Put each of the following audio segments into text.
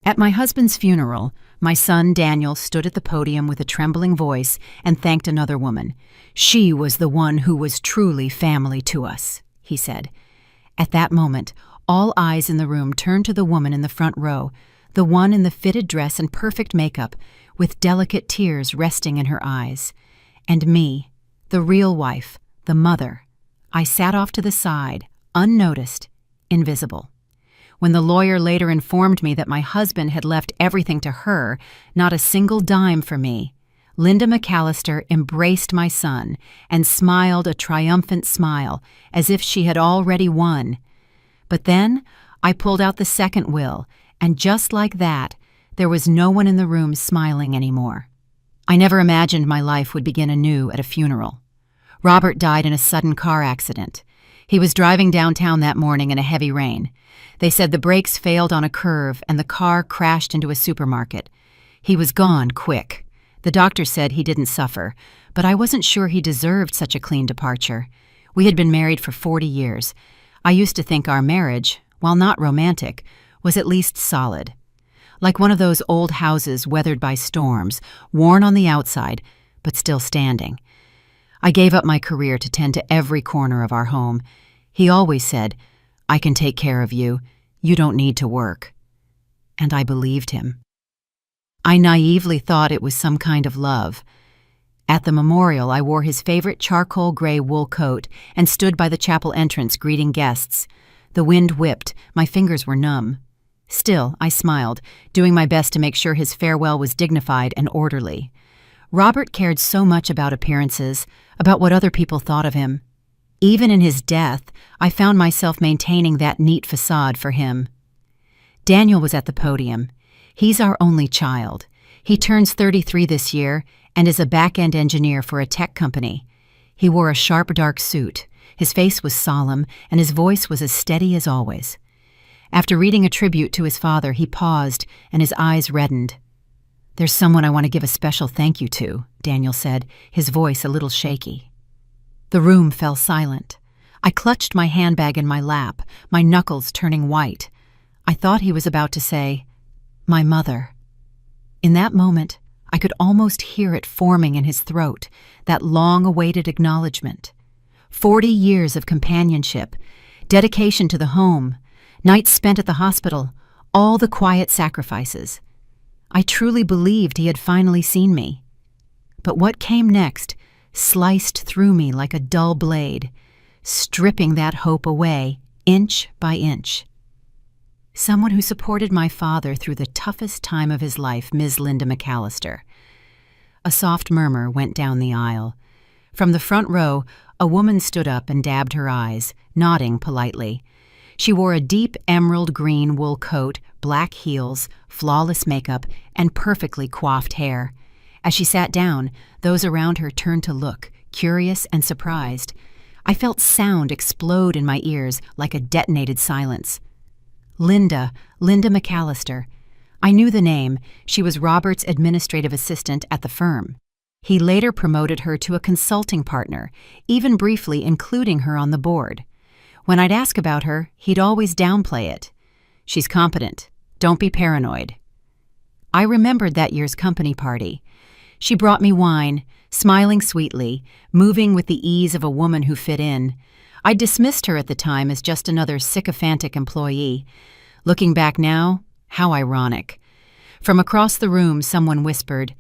At my husband's funeral, my son Daniel stood at the podium with a trembling voice and thanked another woman. "She was the one who was truly family to us," he said. At that moment, all eyes in the room turned to the woman in the front row, the one in the fitted dress and perfect makeup, with delicate tears resting in her eyes. And me, the real wife, the mother. I sat off to the side, unnoticed, invisible. When the lawyer later informed me that my husband had left everything to her, not a single dime for me, Linda McAllister embraced my son and smiled a triumphant smile, as if she had already won. But then I pulled out the second will, and just like that, there was no one in the room smiling anymore. I never imagined my life would begin anew at a funeral. Robert died in a sudden car accident. He was driving downtown that morning in a heavy rain. They said the brakes failed on a curve and the car crashed into a supermarket. He was gone quick. The doctor said he didn't suffer, but I wasn't sure he deserved such a clean departure. We had been married for 40 years. I used to think our marriage, while not romantic, was at least solid. Like one of those old houses weathered by storms, worn on the outside, but still standing. I gave up my career to tend to every corner of our home. He always said, "I can take care of you. You don't need to work." And I believed him. I naively thought it was some kind of love. At the memorial, I wore his favorite charcoal gray wool coat and stood by the chapel entrance greeting guests. The wind whipped, my fingers were numb. Still, I smiled, doing my best to make sure his farewell was dignified and orderly. Robert cared so much about appearances, about what other people thought of him. Even in his death, I found myself maintaining that neat facade for him. Daniel was at the podium. He's our only child. He turns 33 this year and is a back-end engineer for a tech company. He wore a sharp, dark suit. His face was solemn, and his voice was as steady as always. After reading a tribute to his father, he paused, and his eyes reddened. "There's someone I want to give a special thank you to," Daniel said, his voice a little shaky. The room fell silent. I clutched my handbag in my lap, my knuckles turning white. I thought he was about to say, "My mother." In that moment, I could almost hear it forming in his throat, that long-awaited acknowledgement. 40 years of companionship, dedication to the home, nights spent at the hospital, all the quiet sacrifices. I truly believed he had finally seen me. But what came next sliced through me like a dull blade, stripping that hope away, inch by inch. Someone who supported my father through the toughest time of his life, Ms. Linda McAllister. A soft murmur went down the aisle. From the front row, a woman stood up and dabbed her eyes, nodding politely. She wore a deep emerald green wool coat, black heels, flawless makeup, and perfectly coiffed hair. As she sat down, those around her turned to look, curious and surprised. I felt sound explode in my ears like a detonated silence. Linda McAllister. I knew the name. She was Robert's administrative assistant at the firm. He later promoted her to a consulting partner, even briefly including her on the board. When I'd ask about her, he'd always downplay it. "She's competent. Don't be paranoid." I remembered that year's company party. She brought me wine, smiling sweetly, moving with the ease of a woman who fit in. I dismissed her at the time as just another sycophantic employee. Looking back now, how ironic. From across the room, someone whispered,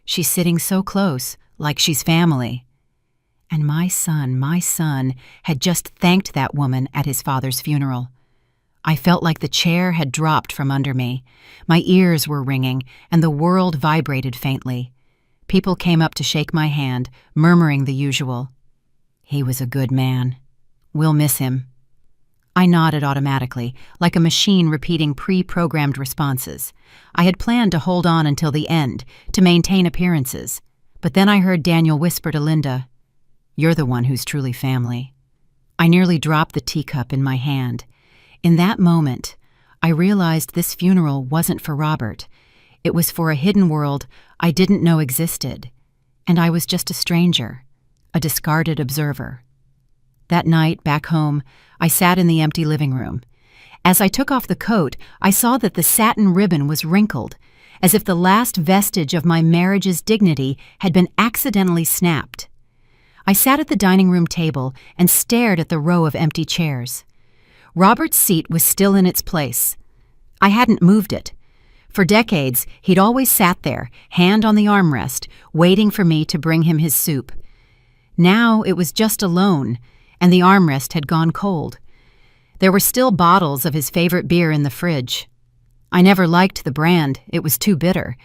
"She's sitting so close, like she's family." And my son had just thanked that woman at his father's funeral. I felt like the chair had dropped from under me. My ears were ringing, and the world vibrated faintly. People came up to shake my hand, murmuring the usual. "He was a good man. We'll miss him." I nodded automatically, like a machine repeating pre-programmed responses. I had planned to hold on until the end, to maintain appearances. But then I heard Daniel whisper to Linda, "You're the one who's truly family." I nearly dropped the teacup in my hand. In that moment, I realized this funeral wasn't for Robert. It was for a hidden world I didn't know existed, and I was just a stranger, a discarded observer. That night, back home, I sat in the empty living room. As I took off the coat, I saw that the satin ribbon was wrinkled, as if the last vestige of my marriage's dignity had been accidentally snapped. I sat at the dining room table and stared at the row of empty chairs. Robert's seat was still in its place. I hadn't moved it. For decades, he'd always sat there, hand on the armrest, waiting for me to bring him his soup. Now it was just alone, and the armrest had gone cold. There were still bottles of his favorite beer in the fridge. I never liked the brand, it was too bitter,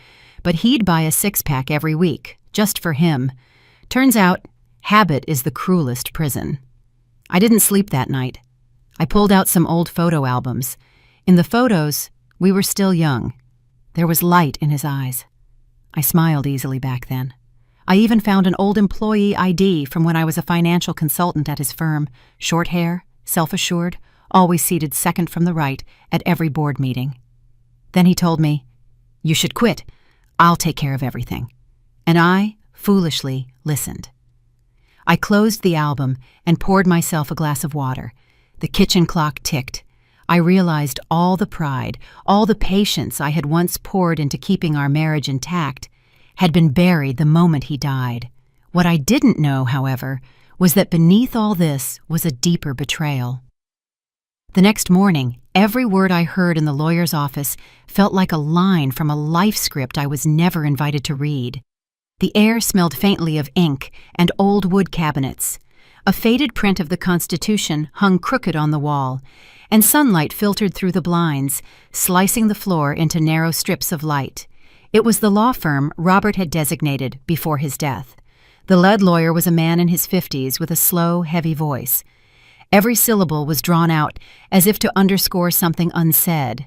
but he'd buy a six-pack every week, just for him. Turns out, habit is the cruelest prison. I didn't sleep that night. I pulled out some old photo albums. In the photos, we were still young. There was light in his eyes. I smiled easily back then. I even found an old employee ID from when I was a financial consultant at his firm. Short hair, self-assured, always seated second from the right at every board meeting. Then he told me, "You should quit. I'll take care of everything." And I, foolishly, listened. I closed the album and poured myself a glass of water. The kitchen clock ticked. I realized all the pride, all the patience I had once poured into keeping our marriage intact had been buried the moment he died. What I didn't know, however, was that beneath all this was a deeper betrayal. The next morning, every word I heard in the lawyer's office felt like a line from a life script I was never invited to read. The air smelled faintly of ink and old wood cabinets. A faded print of the Constitution hung crooked on the wall, and sunlight filtered through the blinds, slicing the floor into narrow strips of light. It was the law firm Robert had designated before his death. The lead lawyer was a man in his 50s with a slow, heavy voice. Every syllable was drawn out as if to underscore something unsaid.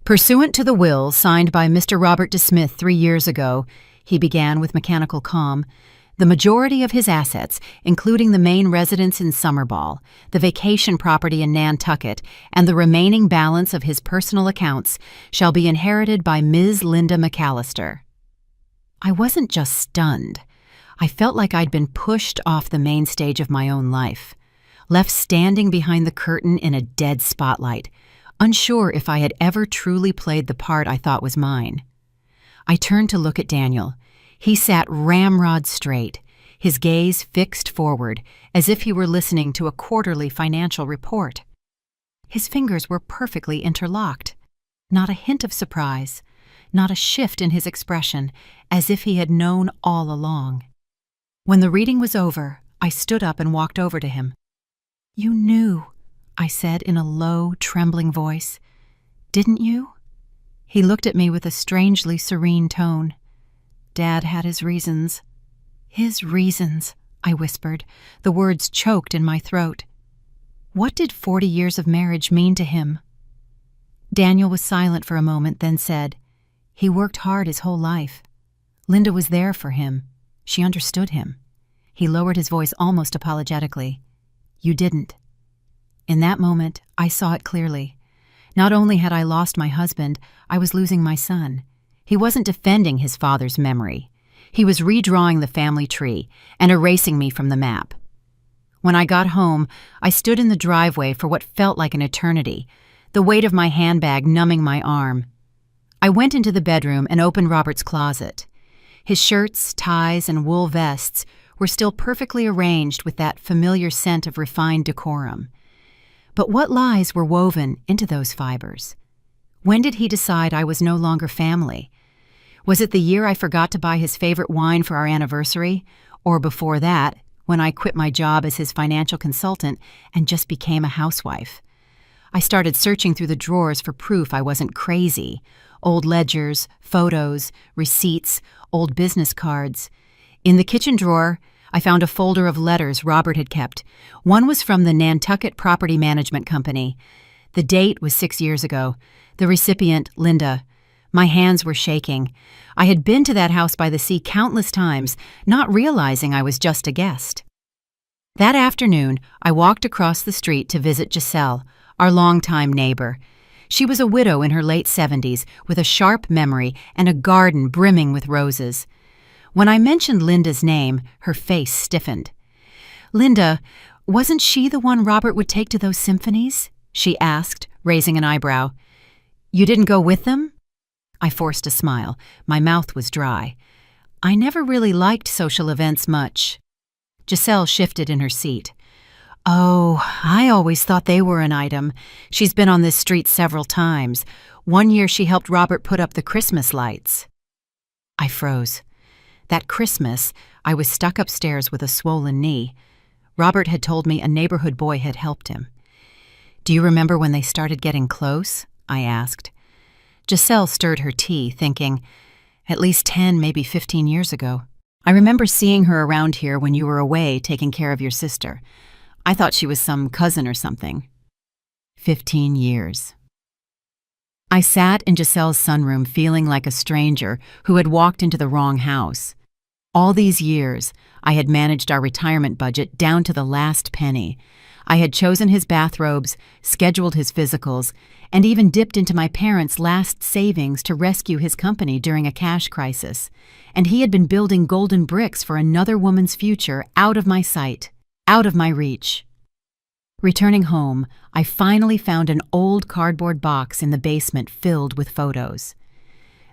"Pursuant to the will signed by Mr. Robert De Smith 3 years ago," he began with mechanical calm, "the majority of his assets, including the main residence in Summerball, the vacation property in Nantucket, and the remaining balance of his personal accounts, shall be inherited by Ms. Linda McAllister." I wasn't just stunned. I felt like I'd been pushed off the main stage of my own life, left standing behind the curtain in a dead spotlight, unsure if I had ever truly played the part I thought was mine. I turned to look at Daniel. He sat ramrod straight, his gaze fixed forward, as if he were listening to a quarterly financial report. His fingers were perfectly interlocked. Not a hint of surprise, not a shift in his expression, as if he had known all along. When the reading was over, I stood up and walked over to him. "You knew," I said in a low, trembling voice. "Didn't you?" He looked at me with a strangely serene tone. "Dad had his reasons." "His reasons," I whispered, the words choked in my throat. What did 40 years of marriage mean to him? Daniel was silent for a moment, then said, "He worked hard his whole life. Linda was there for him. She understood him." He lowered his voice almost apologetically. "You didn't." In that moment, I saw it clearly. Not only had I lost my husband, I was losing my son. He wasn't defending his father's memory. He was redrawing the family tree and erasing me from the map. When I got home, I stood in the driveway for what felt like an eternity, the weight of my handbag numbing my arm. I went into the bedroom and opened Robert's closet. His shirts, ties, and wool vests were still perfectly arranged with that familiar scent of refined decorum. But what lies were woven into those fibers? When did he decide I was no longer family? Was it the year I forgot to buy his favorite wine for our anniversary? Or before that, when I quit my job as his financial consultant and just became a housewife? I started searching through the drawers for proof I wasn't crazy. Old ledgers, photos, receipts, old business cards. In the kitchen drawer, I found a folder of letters Robert had kept. One was from the Nantucket Property Management Company. The date was 6 years ago. The recipient, Linda. My hands were shaking. I had been to that house by the sea countless times, not realizing I was just a guest. That afternoon, I walked across the street to visit Giselle, our longtime neighbor. She was a widow in her late 70s, with a sharp memory and a garden brimming with roses. When I mentioned Linda's name, her face stiffened. "Linda, wasn't she the one Robert would take to those symphonies?" she asked, raising an eyebrow. "You didn't go with them?" I forced a smile. My mouth was dry. I never really liked social events much. Giselle shifted in her seat. "Oh, I always thought they were an item. She's been on this street several times. One year she helped Robert put up the Christmas lights." I froze. That Christmas, I was stuck upstairs with a swollen knee. Robert had told me a neighborhood boy had helped him. "Do you remember when they started getting close?" I asked. Giselle stirred her tea, thinking, "At least 10, maybe 15 years ago. I remember seeing her around here when you were away taking care of your sister. I thought she was some cousin or something." 15 years. I sat in Giselle's sunroom feeling like a stranger who had walked into the wrong house. All these years, I had managed our retirement budget down to the last penny. I had chosen his bathrobes, scheduled his physicals, and even dipped into my parents' last savings to rescue his company during a cash crisis. And he had been building golden bricks for another woman's future out of my sight, out of my reach. Returning home, I finally found an old cardboard box in the basement filled with photos.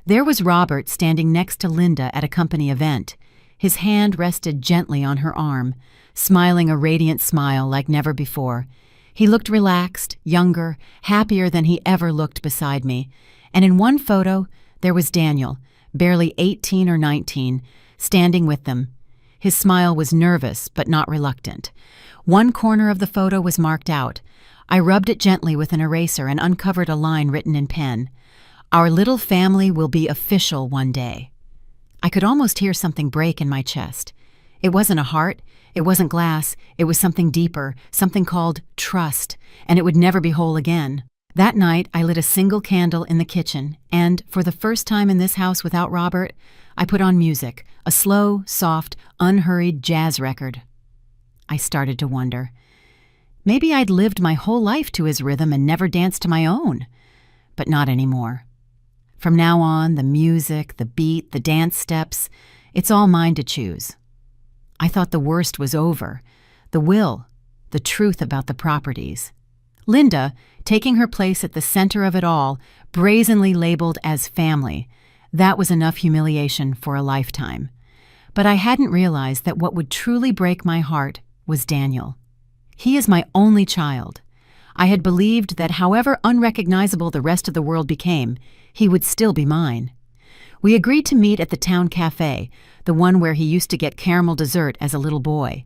There was Robert standing next to Linda at a company event. His hand rested gently on her arm, smiling a radiant smile like never before. He looked relaxed, younger, happier than he ever looked beside me. And in one photo, there was Daniel, barely 18 or 19, standing with them. His smile was nervous but not reluctant. One corner of the photo was marked out. I rubbed it gently with an eraser and uncovered a line written in pen. "Our little family will be official one day." I could almost hear something break in my chest. It wasn't a heart, it wasn't glass, it was something deeper, something called trust, and it would never be whole again. That night, I lit a single candle in the kitchen, and, for the first time in this house without Robert, I put on music, a slow, soft, unhurried jazz record. I started to wonder. Maybe I'd lived my whole life to his rhythm and never danced to my own. But not anymore. From now on, the music, the beat, the dance steps, it's all mine to choose. I thought the worst was over. The will, the truth about the properties. Linda, taking her place at the center of it all, brazenly labeled as family. That was enough humiliation for a lifetime. But I hadn't realized that what would truly break my heart was Daniel. He is my only child. I had believed that however unrecognizable the rest of the world became, he would still be mine. We agreed to meet at the town cafe, the one where he used to get caramel dessert as a little boy.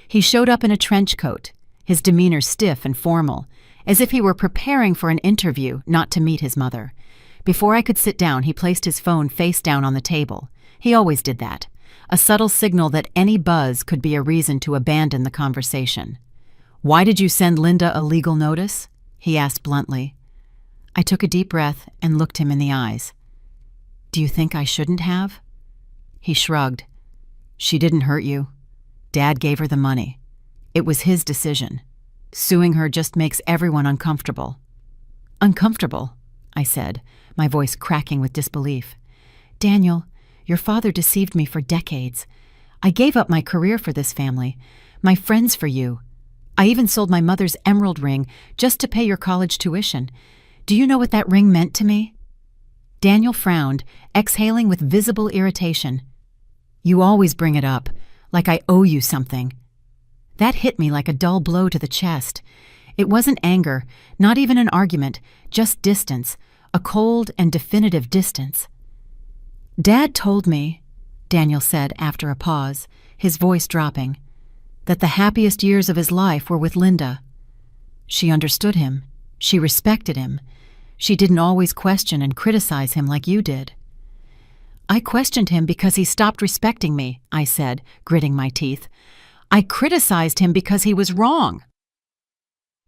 He showed up in a trench coat, his demeanor stiff and formal, as if he were preparing for an interview, not to meet his mother. Before I could sit down, he placed his phone face down on the table. He always did that. A subtle signal that any buzz could be a reason to abandon the conversation. "Why did you send Linda a legal notice?" he asked bluntly. I took a deep breath and looked him in the eyes. "Do you think I shouldn't have?" He shrugged. "She didn't hurt you. Dad gave her the money. It was his decision. Suing her just makes everyone uncomfortable." "Uncomfortable?" I said, my voice cracking with disbelief. "Daniel, your father deceived me for decades. I gave up my career for this family, my friends for you. I even sold my mother's emerald ring just to pay your college tuition. Do you know what that ring meant to me?" Daniel frowned, exhaling with visible irritation. "You always bring it up, like I owe you something." That hit me like a dull blow to the chest. It wasn't anger, not even an argument, just distance, a cold and definitive distance. "Dad told me," Daniel said after a pause, his voice dropping, "that the happiest years of his life were with Linda. She understood him. She respected him. She didn't always question and criticize him like you did." "I questioned him because he stopped respecting me," I said, gritting my teeth. "I criticized him because he was wrong."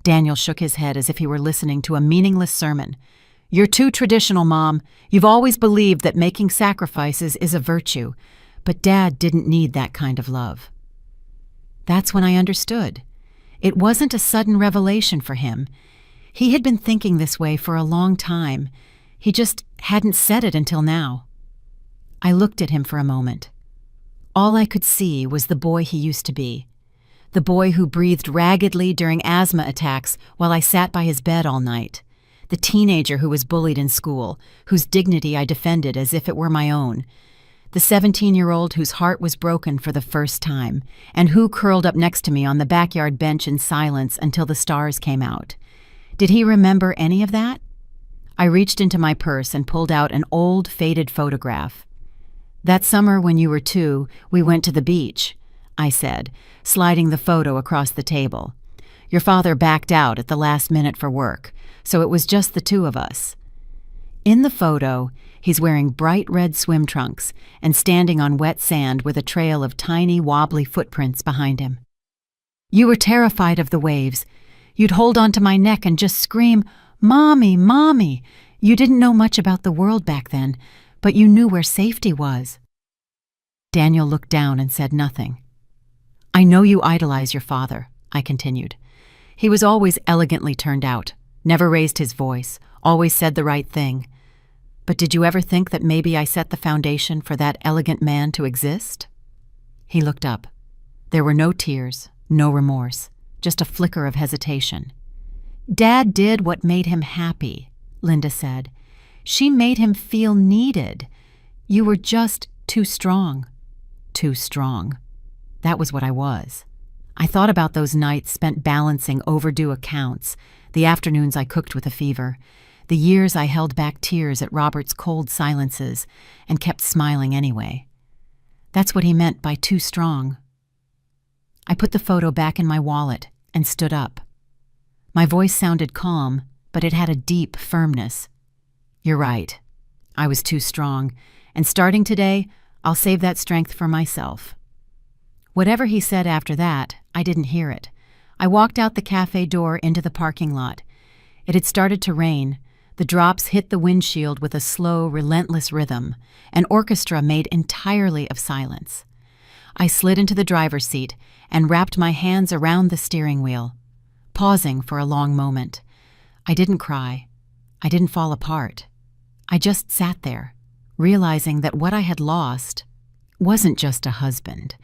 Daniel shook his head as if he were listening to a meaningless sermon. "You're too traditional, Mom. You've always believed that making sacrifices is a virtue, but Dad didn't need that kind of love." That's when I understood. It wasn't a sudden revelation for him. He had been thinking this way for a long time. He just hadn't said it until now. I looked at him for a moment. All I could see was the boy he used to be. The boy who breathed raggedly during asthma attacks while I sat by his bed all night. the teenager who was bullied in school, whose dignity I defended as if it were my own, the 17-year-old whose heart was broken for the first time, and who curled up next to me on the backyard bench in silence until the stars came out. Did he remember any of that? I reached into my purse and pulled out an old, faded photograph. "That summer when you were 2, we went to the beach," I said, sliding the photo across the table. "Your father backed out at the last minute for work, so it was just the 2 of us." In the photo, he's wearing bright red swim trunks and standing on wet sand with a trail of tiny, wobbly footprints behind him. "You were terrified of the waves. You'd hold onto my neck and just scream, 'Mommy, Mommy!' You didn't know much about the world back then, but you knew where safety was." Daniel looked down and said nothing. "I know you idolize your father," I continued. "He was always elegantly turned out, never raised his voice, always said the right thing. But did you ever think that maybe I set the foundation for that elegant man to exist?" He looked up. There were no tears, no remorse, just a flicker of hesitation. "Dad did what made him happy," Linda said. "She made him feel needed. You were just too strong." Too strong. That was what I was. I thought about those nights spent balancing overdue accounts, the afternoons I cooked with a fever, the years I held back tears at Robert's cold silences and kept smiling anyway. That's what he meant by too strong. I put the photo back in my wallet and stood up. My voice sounded calm, but it had a deep firmness. "You're right. I was too strong, and starting today, I'll save that strength for myself." Whatever he said after that, I didn't hear it. I walked out the cafe door into the parking lot. It had started to rain. The drops hit the windshield with a slow, relentless rhythm, an orchestra made entirely of silence. I slid into the driver's seat and wrapped my hands around the steering wheel, pausing for a long moment. I didn't cry. I didn't fall apart. I just sat there, realizing that what I had lost wasn't just a husband.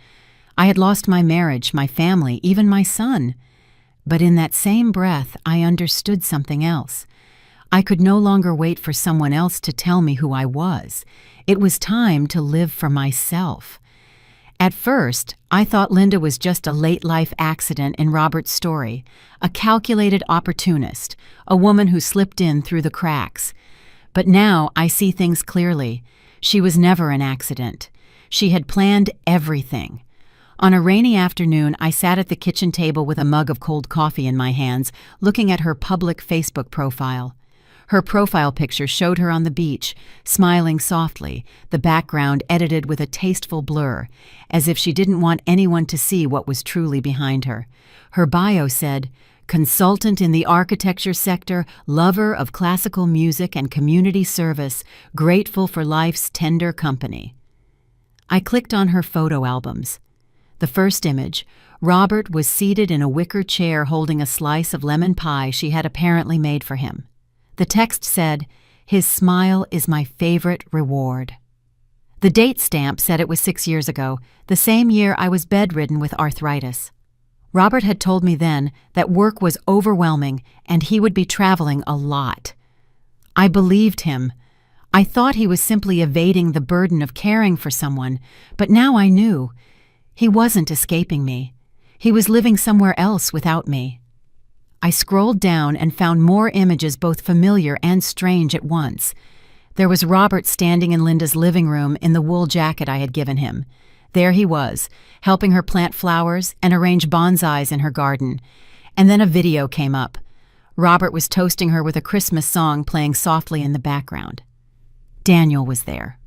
I had lost my marriage, my family, even my son. But in that same breath, I understood something else. I could no longer wait for someone else to tell me who I was. It was time to live for myself. At first, I thought Linda was just a late-life accident in Robert's story, a calculated opportunist, a woman who slipped in through the cracks. But now I see things clearly. She was never an accident. She had planned everything. On a rainy afternoon, I sat at the kitchen table with a mug of cold coffee in my hands, looking at her public Facebook profile. Her profile picture showed her on the beach, smiling softly, the background edited with a tasteful blur, as if she didn't want anyone to see what was truly behind her. Her bio said, "Consultant in the architecture sector, lover of classical music and community service, grateful for life's tender company." I clicked on her photo albums. The first image, Robert was seated in a wicker chair holding a slice of lemon pie she had apparently made for him. The text said, "His smile is my favorite reward." The date stamp said it was 6 years ago, the same year I was bedridden with arthritis. Robert had told me then that work was overwhelming and he would be traveling a lot. I believed him. I thought he was simply evading the burden of caring for someone, but now I knew. He wasn't escaping me. He was living somewhere else without me. I scrolled down and found more images both familiar and strange at once. There was Robert standing in Linda's living room in the wool jacket I had given him. There he was, helping her plant flowers and arrange bonsais in her garden. And then a video came up. Robert was toasting her with a Christmas song playing softly in the background. Daniel was there.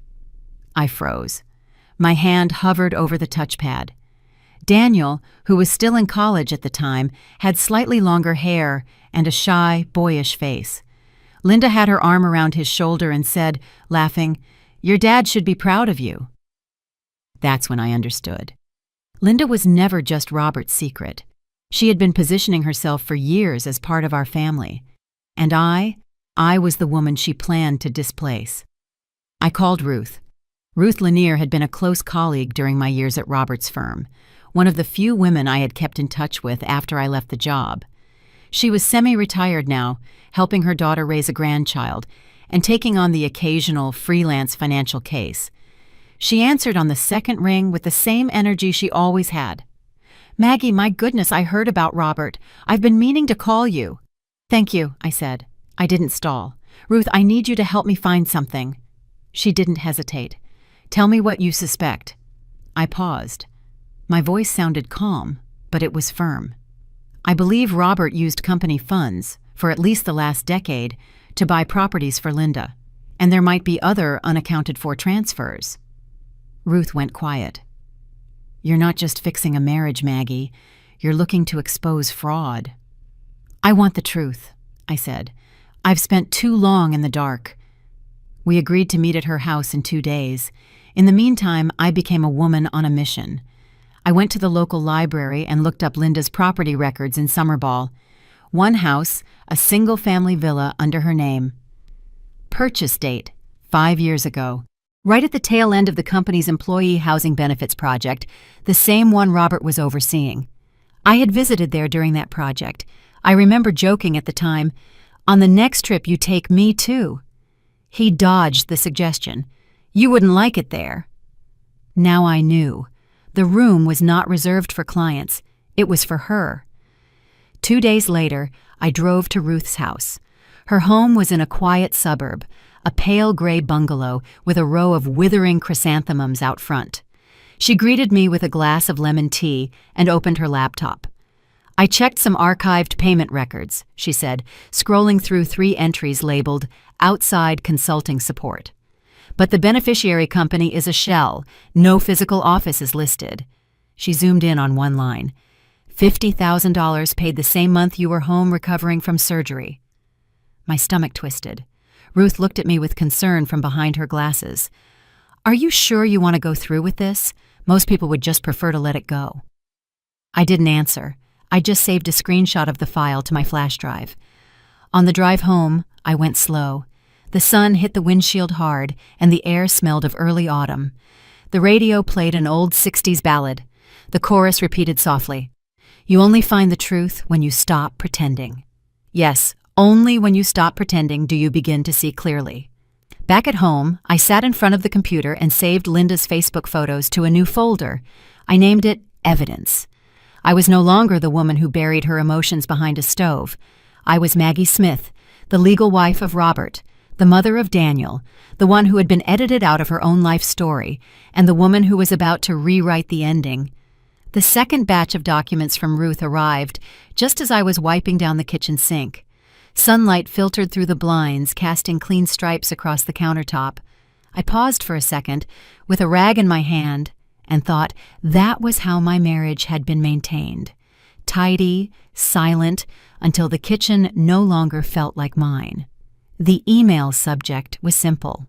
I froze. My hand hovered over the touchpad. Daniel, who was still in college at the time, had slightly longer hair and a shy, boyish face. Linda had her arm around his shoulder and said, laughing, "Your dad should be proud of you." That's when I understood. Linda was never just Robert's secret. She had been positioning herself for years as part of our family. And I was the woman she planned to displace. I called Ruth. Ruth Lanier had been a close colleague during my years at Robert's firm, one of the few women I had kept in touch with after I left the job. She was semi-retired now, helping her daughter raise a grandchild, and taking on the occasional freelance financial case. She answered on the second ring with the same energy she always had. "Maggie, my goodness, I heard about Robert. I've been meaning to call you." "Thank you," I said. I didn't stall. "Ruth, I need you to help me find something." She didn't hesitate. "Tell me what you suspect." I paused. My voice sounded calm, but it was firm. "I believe Robert used company funds, for at least the last decade, to buy properties for Linda, and there might be other unaccounted-for transfers." Ruth went quiet. "You're not just fixing a marriage, Maggie. You're looking to expose fraud." "I want the truth," I said. "I've spent too long in the dark." We agreed to meet at her house in 2 days. In the meantime, I became a woman on a mission. I went to the local library and looked up Linda's property records in Summerball. One house, a single-family villa under her name. Purchase date, 5 years ago. Right at the tail end of the company's employee housing benefits project, the same one Robert was overseeing. I had visited there during that project. I remember joking at the time, "On the next trip you take me too." He dodged the suggestion. "You wouldn't like it there." Now I knew. The room was not reserved for clients. It was for her. 2 days later, I drove to Ruth's house. Her home was in a quiet suburb, a pale gray bungalow with a row of withering chrysanthemums out front. She greeted me with a glass of lemon tea and opened her laptop. "I checked some archived payment records," she said, scrolling through 3 entries labeled "Outside Consulting Support." "But the beneficiary company is a shell. No physical office is listed." She zoomed in on one line. $50,000 paid the same month you were home recovering from surgery. My stomach twisted. Ruth looked at me with concern from behind her glasses. "Are you sure you want to go through with this? Most people would just prefer to let it go." I didn't answer. I just saved a screenshot of the file to my flash drive. On the drive home, I went slow. The sun hit the windshield hard, and the air smelled of early autumn. The radio played an old 60s ballad. The chorus repeated softly, "You only find the truth when you stop pretending." Yes, only when you stop pretending do you begin to see clearly. Back at home, I sat in front of the computer and saved Linda's Facebook photos to a new folder. I named it Evidence. I was no longer the woman who buried her emotions behind a stove. I was Maggie Smith, the legal wife of Robert, the mother of Daniel, the one who had been edited out of her own life story, and the woman who was about to rewrite the ending. The second batch of documents from Ruth arrived just as I was wiping down the kitchen sink. Sunlight filtered through the blinds, casting clean stripes across the countertop. I paused for a second, with a rag in my hand, and thought that was how my marriage had been maintained. Tidy, silent, until the kitchen no longer felt like mine. The email subject was simple.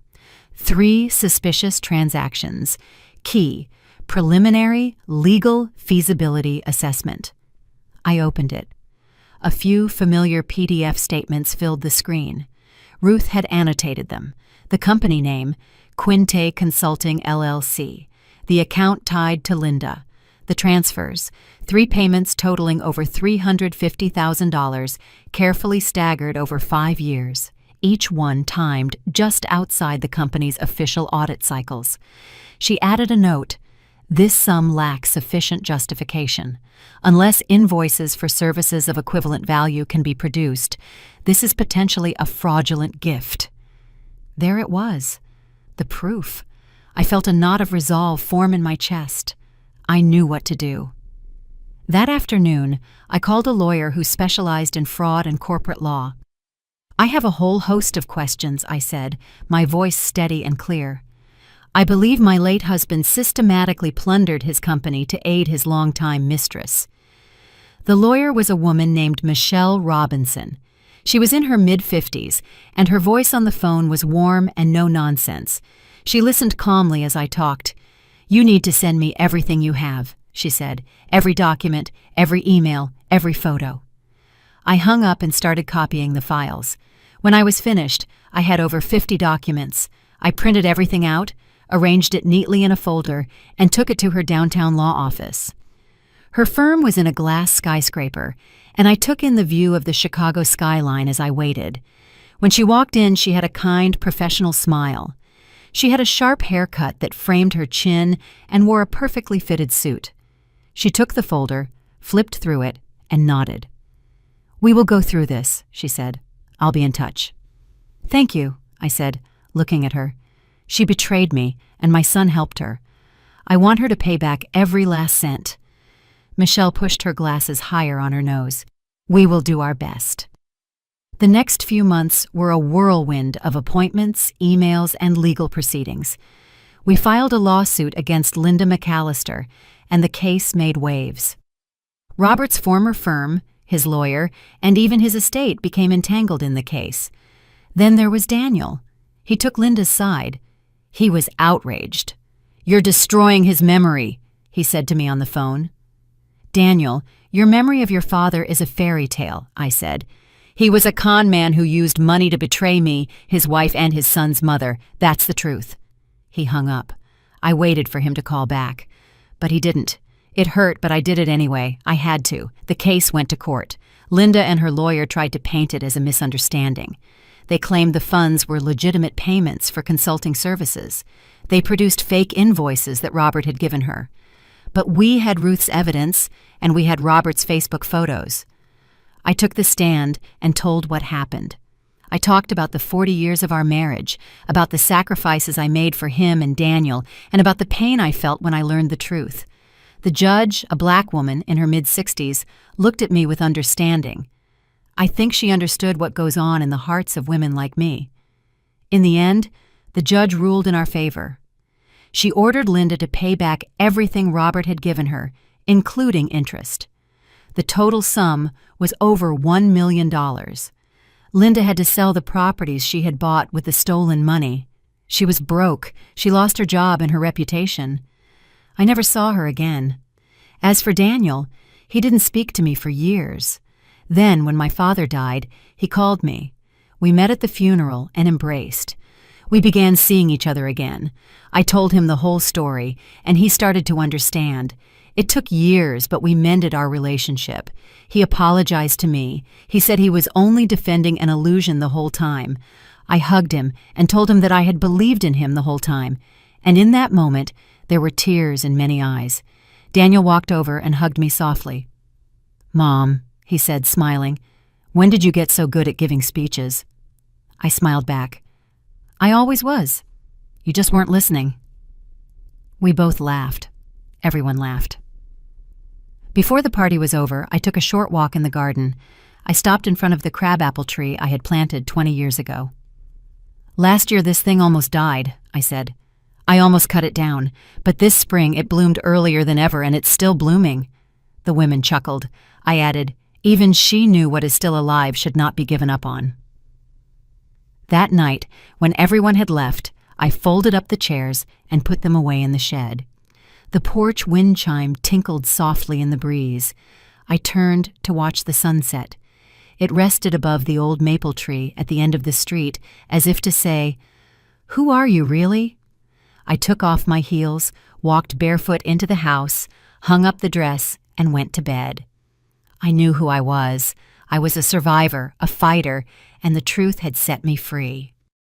3 suspicious transactions. Key, preliminary legal feasibility assessment. I opened it. A few familiar PDF statements filled the screen. Ruth had annotated them. The company name, Quinte Consulting LLC. The account tied to Linda. The transfers, 3 payments totaling over $350,000, carefully staggered over 5 years. Each one timed just outside the company's official audit cycles. She added a note. This sum lacks sufficient justification. Unless invoices for services of equivalent value can be produced, this is potentially a fraudulent gift. There it was. The proof. I felt a knot of resolve form in my chest. I knew what to do. That afternoon, I called a lawyer who specialized in fraud and corporate law. "I have a whole host of questions," I said, my voice steady and clear. "I believe my late husband systematically plundered his company to aid his longtime mistress." The lawyer was a woman named Michelle Robinson. She was in her mid-50s, and her voice on the phone was warm and no nonsense. She listened calmly as I talked. "You need to send me everything you have," she said. "Every document, every email, every photo." I hung up and started copying the files. When I was finished, I had over 50 documents. I printed everything out, arranged it neatly in a folder, and took it to her downtown law office. Her firm was in a glass skyscraper, and I took in the view of the Chicago skyline as I waited. When she walked in, she had a kind, professional smile. She had a sharp haircut that framed her chin and wore a perfectly fitted suit. She took the folder, flipped through it, and nodded. "We will go through this," she said. "I'll be in touch." "Thank you," I said, looking at her. She betrayed me, and my son helped her. I want her to pay back every last cent. Michelle pushed her glasses higher on her nose. "We will do our best." The next few months were a whirlwind of appointments, emails, and legal proceedings. We filed a lawsuit against Linda McAllister, and the case made waves. Robert's former firm, his lawyer, and even his estate became entangled in the case. Then there was Daniel. He took Linda's side. He was outraged. "You're destroying his memory," he said to me on the phone. "Daniel, your memory of your father is a fairy tale," I said. "He was a con man who used money to betray me, his wife, and his son's mother. That's the truth." He hung up. I waited for him to call back. But he didn't. It hurt, but I did it anyway. I had to. The case went to court. Linda and her lawyer tried to paint it as a misunderstanding. They claimed the funds were legitimate payments for consulting services. They produced fake invoices that Robert had given her. But we had Ruth's evidence, and we had Robert's Facebook photos. I took the stand and told what happened. I talked about the 40 years of our marriage, about the sacrifices I made for him and Daniel, and about the pain I felt when I learned the truth. The judge, a black woman in her mid-60s, looked at me with understanding. I think she understood what goes on in the hearts of women like me. In the end, the judge ruled in our favor. She ordered Linda to pay back everything Robert had given her, including interest. The total sum was over $1 million. Linda had to sell the properties she had bought with the stolen money. She was broke. She lost her job and her reputation. I never saw her again. As for Daniel, he didn't speak to me for years. Then, when my father died, he called me. We met at the funeral and embraced. We began seeing each other again. I told him the whole story, and he started to understand. It took years, but we mended our relationship. He apologized to me. He said he was only defending an illusion the whole time. I hugged him and told him that I had believed in him the whole time. And in that moment, there were tears in many eyes. Daniel walked over and hugged me softly. "Mom," he said, smiling, "when did you get so good at giving speeches?" I smiled back. "I always was. You just weren't listening." We both laughed. Everyone laughed. Before the party was over, I took a short walk in the garden. I stopped in front of the crabapple tree I had planted 20 years ago. "Last year this thing almost died," I said. "I almost cut it down, but this spring it bloomed earlier than ever and it's still blooming." The women chuckled. I added, "Even she knew what is still alive should not be given up on." That night, when everyone had left, I folded up the chairs and put them away in the shed. The porch wind chime tinkled softly in the breeze. I turned to watch the sunset. It rested above the old maple tree at the end of the street, as if to say, "Who are you, really?" I took off my heels, walked barefoot into the house, hung up the dress, and went to bed. I knew who I was. I was a survivor, a fighter, and the truth had set me free.